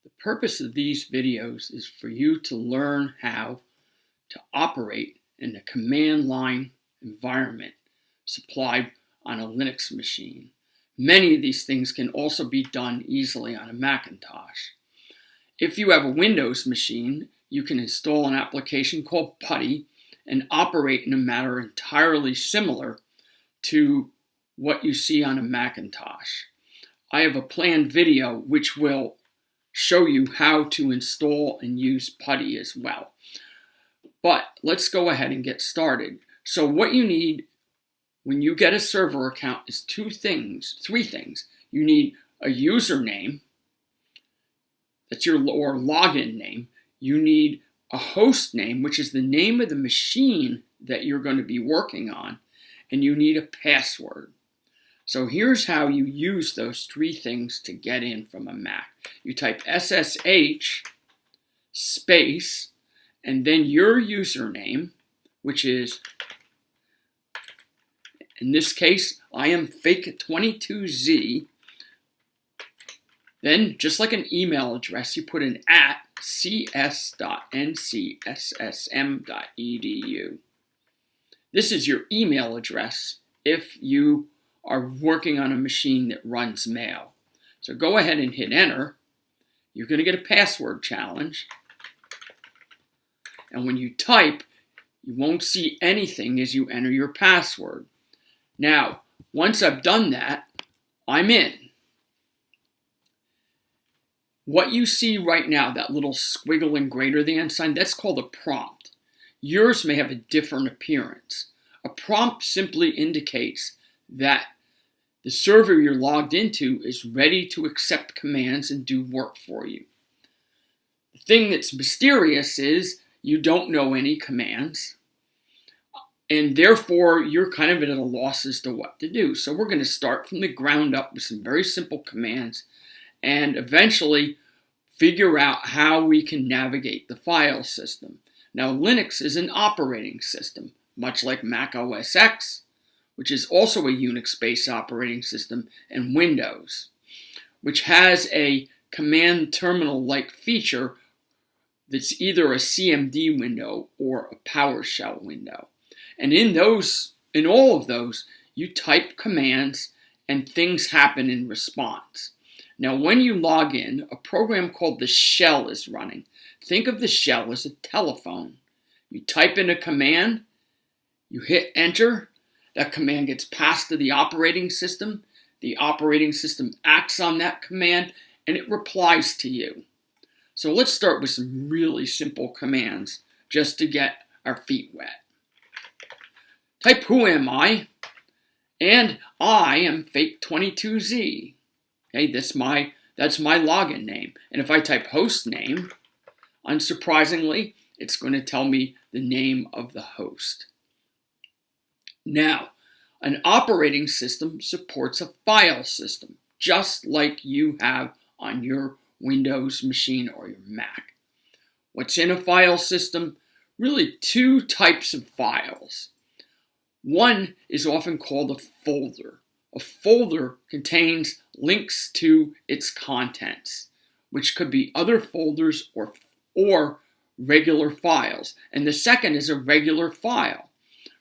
The purpose of these videos is for you to learn how to operate in a command line environment supplied on a Linux machine. Many of these things can also be done easily on a Macintosh. If you have a Windows machine, you can install an application called PuTTY and operate in a manner entirely similar to what you see on a Macintosh. I have a planned video which will show you how to install and use PuTTY as well. But let's go ahead and get started. So what you need when you get a server account is three things. You need a username, that's your login name. You need a host name, which is the name of the machine that you're going to be working on, and you need a password. So here's how you use those three things to get in from a Mac. You type SSH space and then your username, which is, in this case, I am fake22z. Then, just like an email address, you put an @cs.ncssm.edu. This is your email address if you are working on a machine that runs mail. So go ahead and hit enter. You're going to get a password challenge. And when you type, you won't see anything as you enter your password. Now, once I've done that, I'm in. What you see right now, that little squiggle and greater than sign, that's called a prompt. Yours may have a different appearance. A prompt simply indicates that the server you're logged into is ready to accept commands and do work for you. The thing that's mysterious is you don't know any commands, and therefore you're kind of at a loss as to what to do. So we're going to start from the ground up with some very simple commands and eventually figure out how we can navigate the file system. Now, Linux is an operating system, much like Mac OS X, which is also a Unix-based operating system, and Windows, which has a command terminal-like feature that's either a CMD window or a PowerShell window. And in all of those, you type commands and things happen in response. Now, when you log in, a program called the shell is running. Think of the shell as a telephone. You type in a command, you hit enter, that command gets passed to the operating system acts on that command, and it replies to you. So let's start with some really simple commands just to get our feet wet. Type who am I, and I am fake22z. Okay, that's my login name. And if I type host name, unsurprisingly, it's going to tell me the name of the host. Now, an operating system supports a file system, just like you have on your Windows machine or your Mac. What's in a file system? Really two types of files. One is often called a folder. A folder contains links to its contents, which could be other folders or regular files. And the second is a regular file.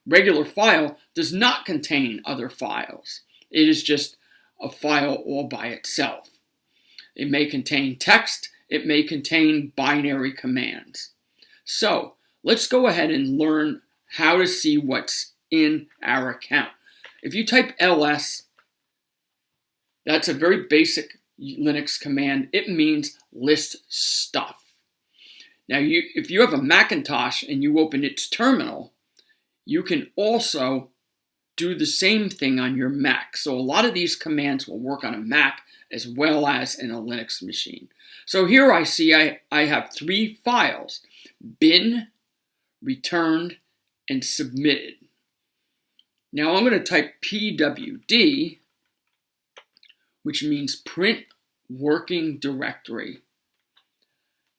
Regular file does not contain other files. It is just a file all by itself. It may contain text. It may contain binary commands. So let's go ahead and learn how to see what's in our account. If you type ls, that's a very basic Linux command. It means list stuff. Now, if you have a Macintosh and you open its terminal, you can also do the same thing on your Mac. So a lot of these commands will work on a Mac as well as in a Linux machine. So here I see I have three files: bin, returned, and submitted. Now I'm going to type pwd, which means print working directory.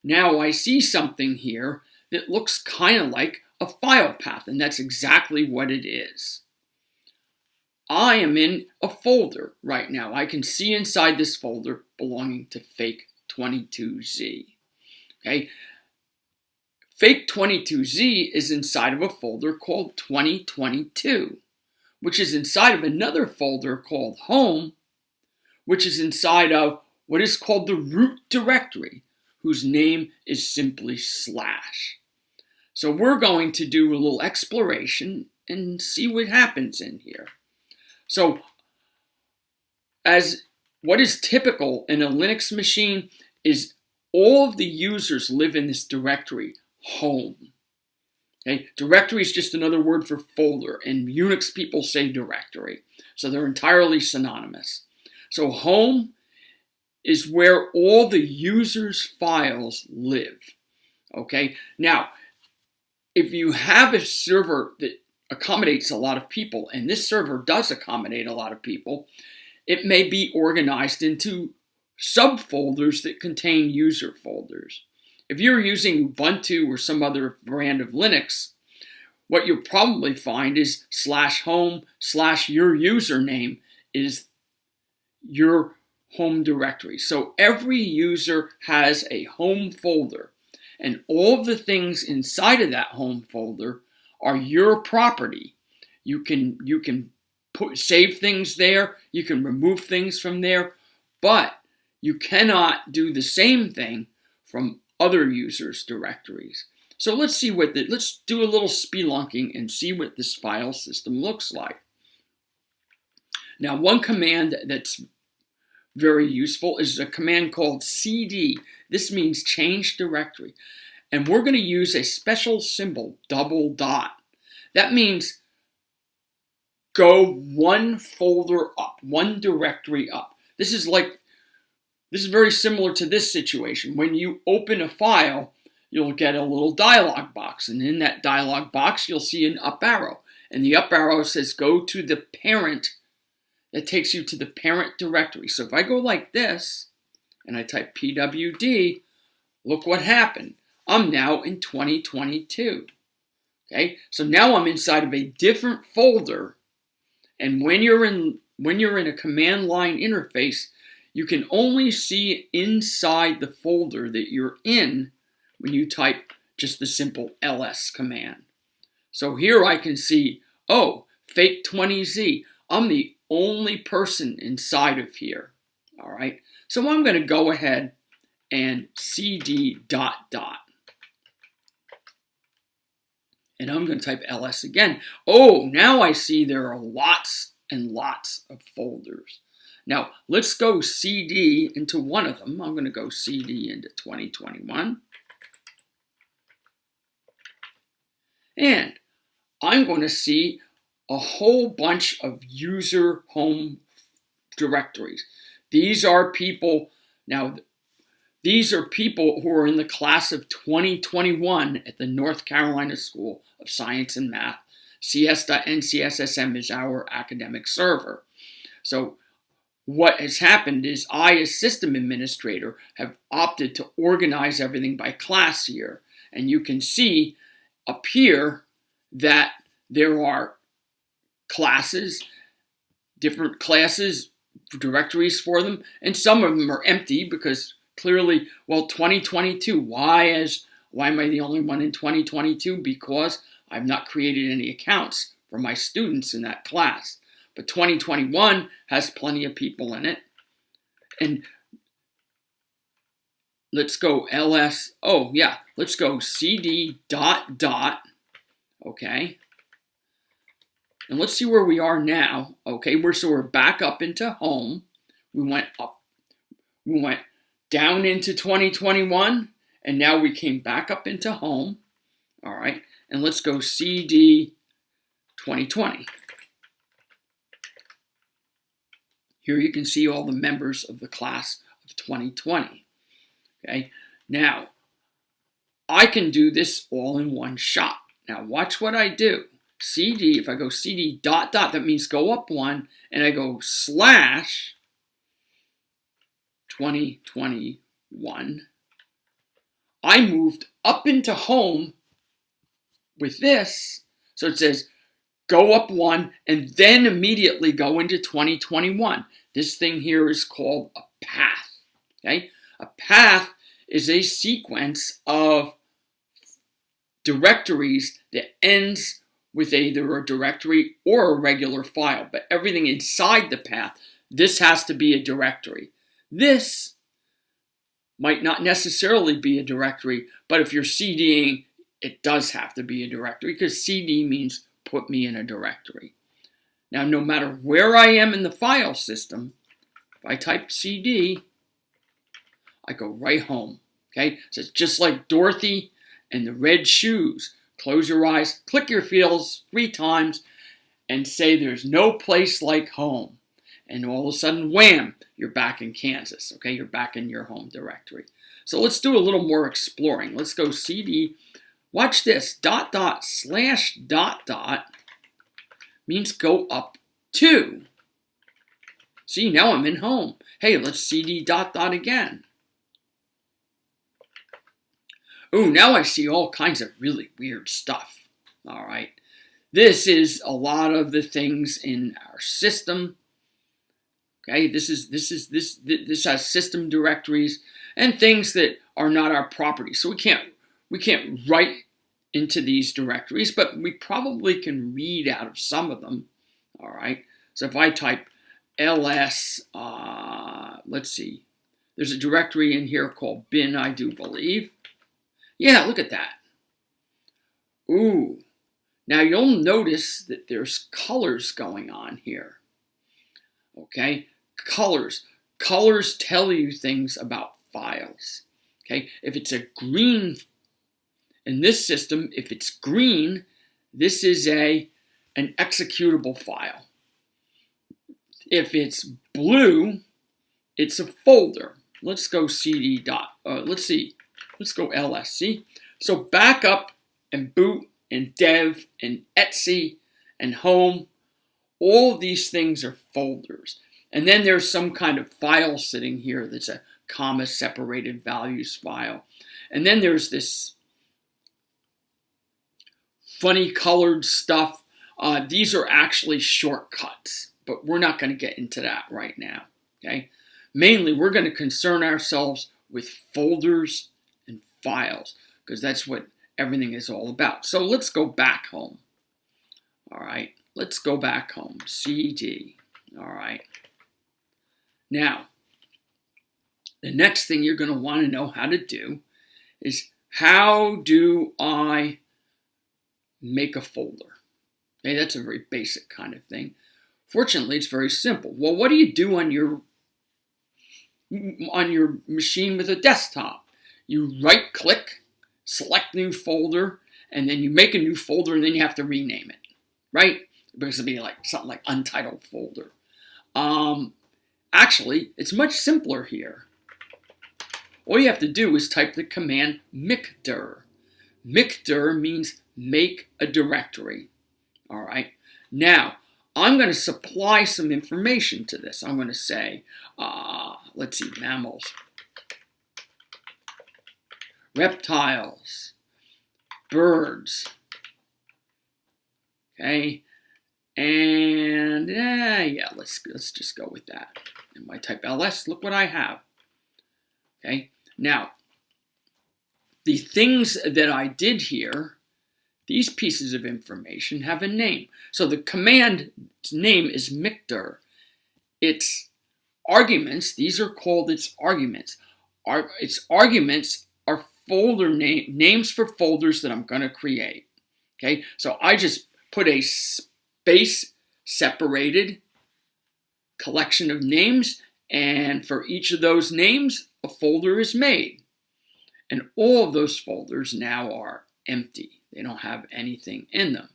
Now I see something here that looks kind of like a file path, and that's exactly what it is. I am in a folder right now. I can see inside this folder belonging to fake fake22z. Okay, fake22z is inside of a folder called 2022, which is inside of another folder called home, which is inside of what is called the root directory, whose name is simply slash. So we're going to do a little exploration and see what happens in here. So as what is typical in a Linux machine is all of the users live in this directory, home. Okay? Directory is just another word for folder, and Unix people say directory. So they're entirely synonymous. So home is where all the users' files live. Okay? Now, if you have a server that accommodates a lot of people, and this server does accommodate a lot of people, it may be organized into subfolders that contain user folders. If you're using Ubuntu or some other brand of Linux, what you'll probably find is /home/your username is your home directory. So every user has a home folder, and all of the things inside of that home folder are your property. You can save things there, you can remove things from there, but you cannot do the same thing from other users' directories. So let's do a little spelunking and see what this file system looks like. Now, one command that's very useful is a command called cd. This means change directory. And we're going to use a special symbol, double dot. That means go one folder up, one directory up. This is very similar to this situation. When you open a file, you'll get a little dialog box, and in that dialog box, you'll see an up arrow. And the up arrow says go to the parent. That takes you to the parent directory. So if I go like this, and I type pwd, look what happened. I'm now in 2022. Okay, so now I'm inside of a different folder, and when you're in a command line interface, you can only see inside the folder that you're in when you type just the simple ls command. So here I can see, oh, fake20z. I'm the only person inside of here. All right, so I'm going to go ahead and cd ... And I'm going to type ls again. Oh, now I see there are lots and lots of folders. Now, let's go cd into one of them. I'm going to go cd into 2021. And I'm going to see a whole bunch of user home directories. These are people who are in the class of 2021 at the North Carolina School of Science and Math. CS.NCSSM is our academic server. So what has happened is I, as system administrator, have opted to organize everything by class here. And you can see up here that there are classes, different classes, directories for them, and some of them are empty because clearly, well, 2022, why am I the only one in 2022? Because I've not created any accounts for my students in that class. But 2021 has plenty of people in it. And let's go let's go cd ... Okay. And let's see where we are now. Okay, we're back up into home. We went down into 2021, and now we came back up into home. All right, and let's go cd 2020. Here you can see all the members of the class of 2020. Okay, now I can do this all in one shot. Now watch what I do. cd, if I go cd ... that means go up one, and I go slash 2021. I moved up into home with this, so it says go up one and then immediately go into 2021. This thing here is called a path. Okay, A path is a sequence of directories that ends with either a directory or a regular file, but everything inside the path, this has to be a directory. This might not necessarily be a directory, but if you're CDing, it does have to be a directory, because CD means put me in a directory. Now, no matter where I am in the file system, if I type CD, I go right home. Okay, so it's just like Dorothy and the red shoes. Close your eyes, click your heels 3 times, and say there's no place like home. And all of a sudden, wham, you're back in Kansas. Okay, you're back in your home directory. So let's do a little more exploring. Let's go CD. Watch this. Dot, dot, slash, dot, dot means go up to. See, now I'm in home. Hey, let's CD dot, dot again. Ooh, now I see all kinds of really weird stuff. All right. This is a lot of the things in our system. Okay, this has system directories and things that are not our property. So we can't write into these directories, but we probably can read out of some of them. All right. So if I type ls, let's see, there's a directory in here called bin, I do believe. Yeah, look at that. Ooh. Now you'll notice that there's colors going on here. Okay, colors. Colors tell you things about files. Okay, if it's a green, in this system, if it's green, this is an executable file. If it's blue, it's a folder. Let's go cd dot, let's see. Let's go ls, see? So backup and boot and dev and etc and home, all of these things are folders. And then there's some kind of file sitting here that's a comma separated values file. And then there's this funny colored stuff. These are actually shortcuts, but we're not going to get into that right now. Okay? Mainly, we're going to concern ourselves with folders and files, because that's what everything is all about. So let's go back home. All right, let's go back home. CD. All right. Now, the next thing you're going to want to know how to do is, how do I make a folder? Okay, that's a very basic kind of thing. Fortunately, it's very simple. Well, what do you do on your machine with a desktop? You right-click, select new folder, and then you make a new folder, and then you have to rename it, right? Because it'll be like something like untitled folder. Actually, it's much simpler here. All you have to do is type the command mkdir. Mkdir means make a directory. All right. Now, I'm going to supply some information to this. I'm going to say, let's see, mammals, reptiles, birds, okay, and yeah, let's just go with that. And I type ls, look what I have. Okay, now the things that I did here, these pieces of information have a name. So the command's name is mkdir. Its arguments, these are called its arguments. Its arguments are folder names for folders that I'm going to create. Okay, so I just put a space separated collection of names, and for each of those names, a folder is made. And all of those folders now are empty. They don't have anything in them.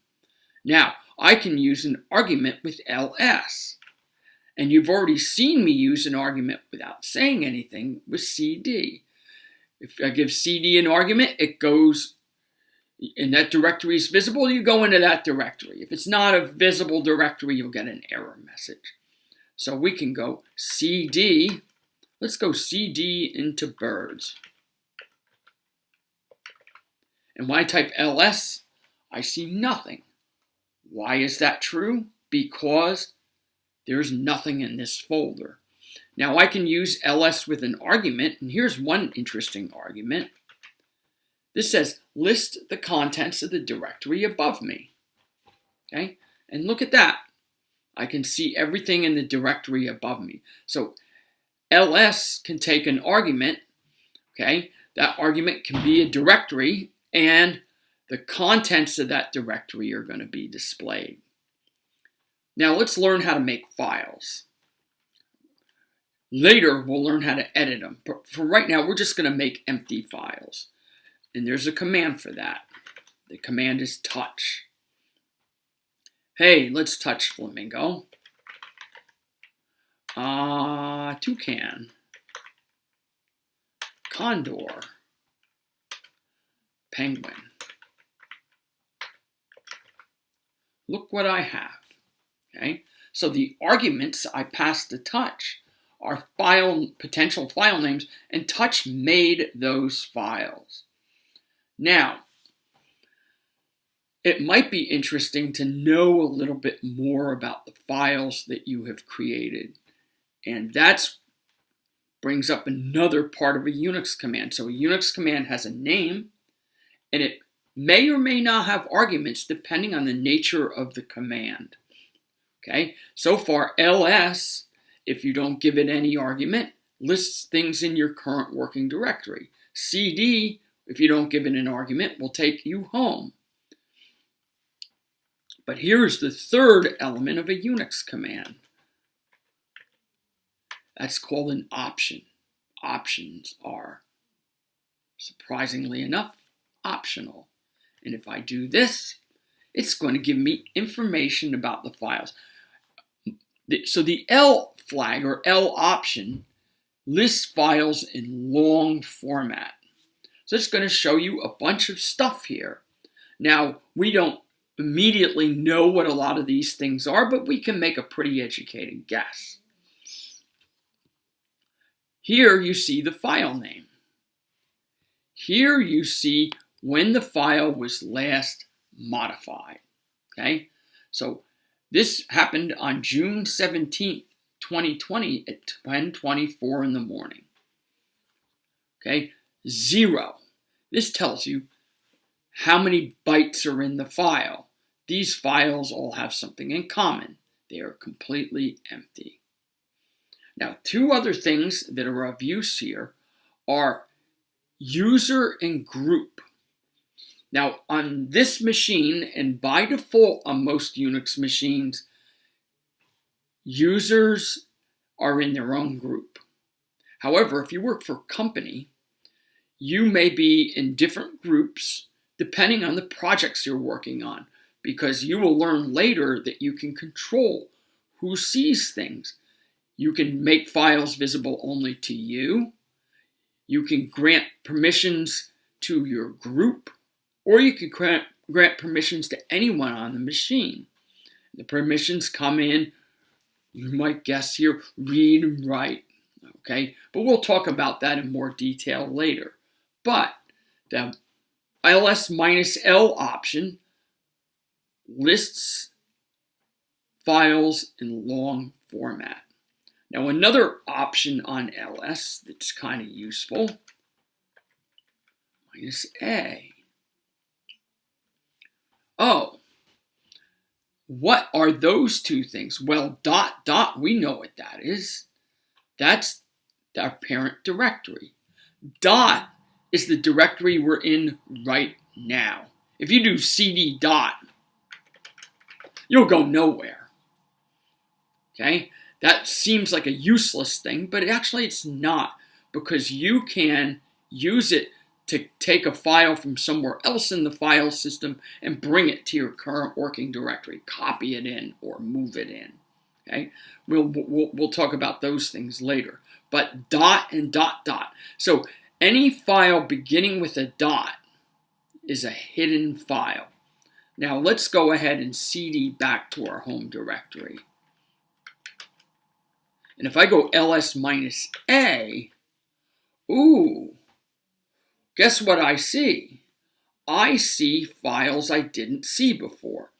Now, I can use an argument with ls. And you've already seen me use an argument without saying anything with cd. If I give cd an argument, it goes, and that directory is visible, you go into that directory. If it's not a visible directory, you'll get an error message. So we can go cd, let's go cd into birds. And when I type ls, I see nothing. Why is that true? Because there's nothing in this folder. Now I can use ls with an argument, and here's one interesting argument. This says, list the contents of the directory above me. Okay, and look at that. I can see everything in the directory above me. So ls can take an argument, okay? That argument can be a directory, and the contents of that directory are going to be displayed. Now let's learn how to make files. Later, we'll learn how to edit them. But for right now, we're just going to make empty files. And there's a command for that. The command is touch. Hey, let's touch flamingo. Toucan. Condor. Penguin. Look what I have. Okay, so the arguments I passed to touch are potential file names, and touch made those files. Now, it might be interesting to know a little bit more about the files that you have created. And that brings up another part of a UNIX command. So a UNIX command has a name, and it may or may not have arguments depending on the nature of the command. Okay, so far ls, if you don't give it any argument, lists things in your current working directory. cd, if you don't give it an argument, will take you home. But here's the third element of a UNIX command. That's called an option. Options are, surprisingly enough, optional. And if I do this, it's going to give me information about the files. So the L flag, or L option, lists files in long format. So it's going to show you a bunch of stuff here. Now, we don't immediately know what a lot of these things are, but we can make a pretty educated guess. Here you see the file name. Here you see when the file was last modified. Okay, so this happened on June 17th, 2020 at 10:24 in the morning. Okay, 0. This tells you how many bytes are in the file. These files all have something in common. They are completely empty. Now, two other things that are of use here are user and group. Now, on this machine, and by default on most Unix machines, users are in their own group. However, if you work for a company, you may be in different groups depending on the projects you're working on, because you will learn later that you can control who sees things. You can make files visible only to you. You can grant permissions to your group, or you can grant permissions to anyone on the machine. The permissions come in, you might guess here, read and write. Okay, but we'll talk about that in more detail later. But the ls-l option lists files in long format. Now, another option on ls that's kind of useful, -a. Oh, what are those two things? Well, ... we know what that is. That's our parent directory. Dot is the directory we're in right now. If you do cd dot, you'll go nowhere. Okay? That seems like a useless thing, but actually it's not, because you can use it to take a file from somewhere else in the file system and bring it to your current working directory, copy it in or move it in. Okay, we'll talk about those things later. But dot and ... So any file beginning with a dot is a hidden file. Now let's go ahead and cd back to our home directory. And if I go ls-a, ooh, guess what I see? I see files I didn't see before.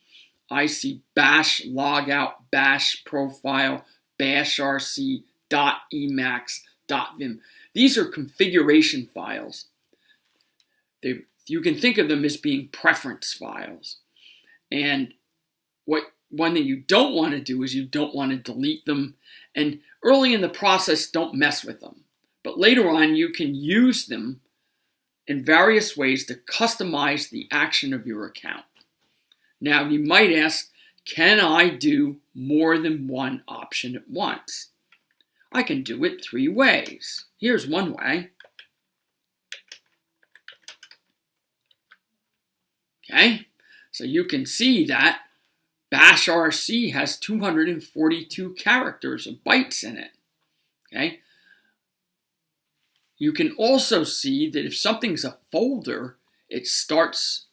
I see bash logout, bash profile, bash rc, .emacs.vim. These are configuration files. You can think of them as being preference files. And one that you don't want to do is you don't want to delete them. And early in the process, don't mess with them. But later on, you can use them in various ways to customize the action of your account. Now, you might ask, can I do more than one option at once? I can do it 3 ways. Here's one way. Okay, so you can see that Bash RC has 242 characters or bytes in it. Okay. You can also see that if something's a folder, it starts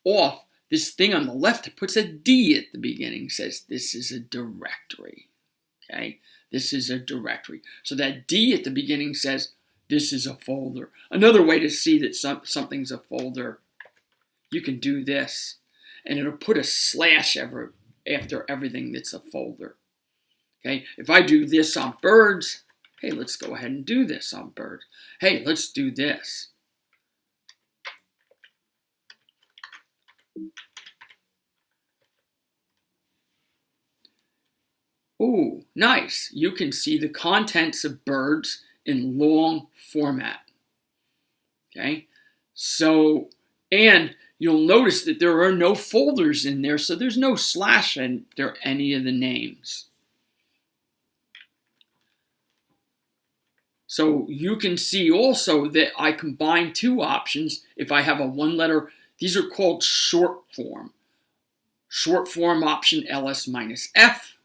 off, this thing on the left, it puts a D at the beginning, says this is a directory. Okay, this is a directory. So that D at the beginning says this is a folder. Another way to see that something's a folder, you can do this, and it'll put a slash after everything that's a folder. Okay, if I do this on birds, hey, let's go ahead and do this on birds. Hey, let's do this. Ooh, nice. You can see the contents of birds in long format. Okay, so, and you'll notice that there are no folders in there, so there's no slash in there any of the names. So you can see also that I combine 2 options. If I have a 1-letter, these are called short form. Short form option ls-f.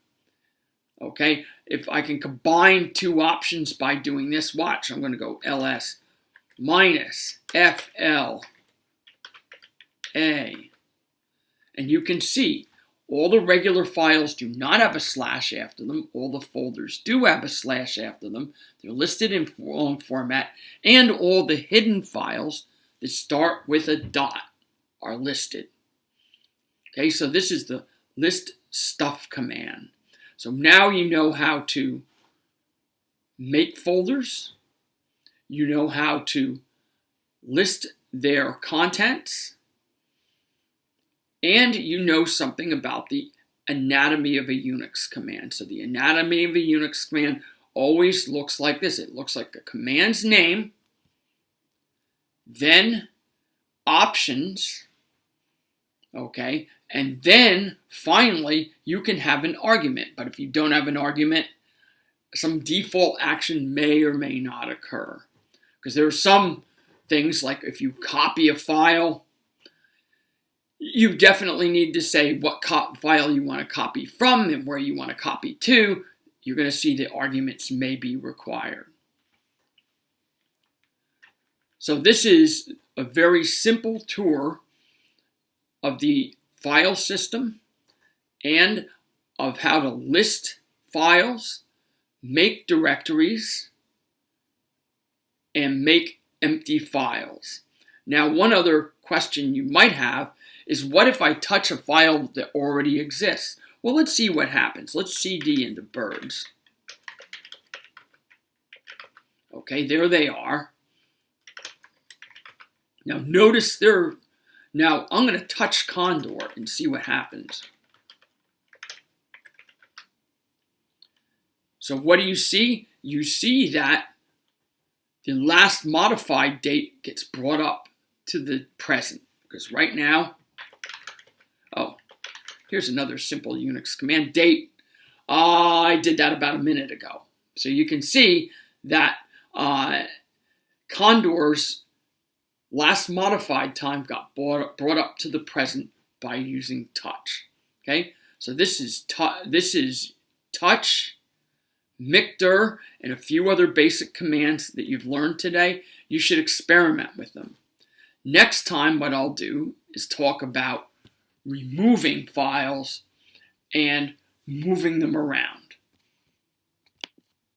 Okay, if I can combine 2 options by doing this, watch, I'm going to go ls minus fl a. And you can see all the regular files do not have a slash after them. All the folders do have a slash after them. They're listed in long format. And all the hidden files that start with a dot are listed. Okay, so this is the list stuff command. So now you know how to make folders. You know how to list their contents. And you know something about the anatomy of a UNIX command. So the anatomy of a UNIX command always looks like this. It looks like a command's name, then options, okay, and then finally you can have an argument. But if you don't have an argument, some default action may or may not occur. Because there are some things like if you copy a file, you definitely need to say what file you want to copy from and where you want to copy to. You're going to see the arguments may be required. So this is a very simple tour of the file system and of how to list files, make directories, and make empty files. Now, one other question you might have is, what if I touch a file that already exists? Well, let's see what happens. Let's CD into birds. Okay, there they are. Now notice now I'm going to touch Condor and see what happens. So what do you see? You see that the last modified date gets brought up to the present. Because right now, oh, here's another simple UNIX command, date. I did that about a minute ago. So you can see that Condor's last modified time got brought up to the present by using touch. Okay, so this is touch, mkdir, and a few other basic commands that you've learned today. You should experiment with them. Next time, what I'll do is talk about removing files and moving them around.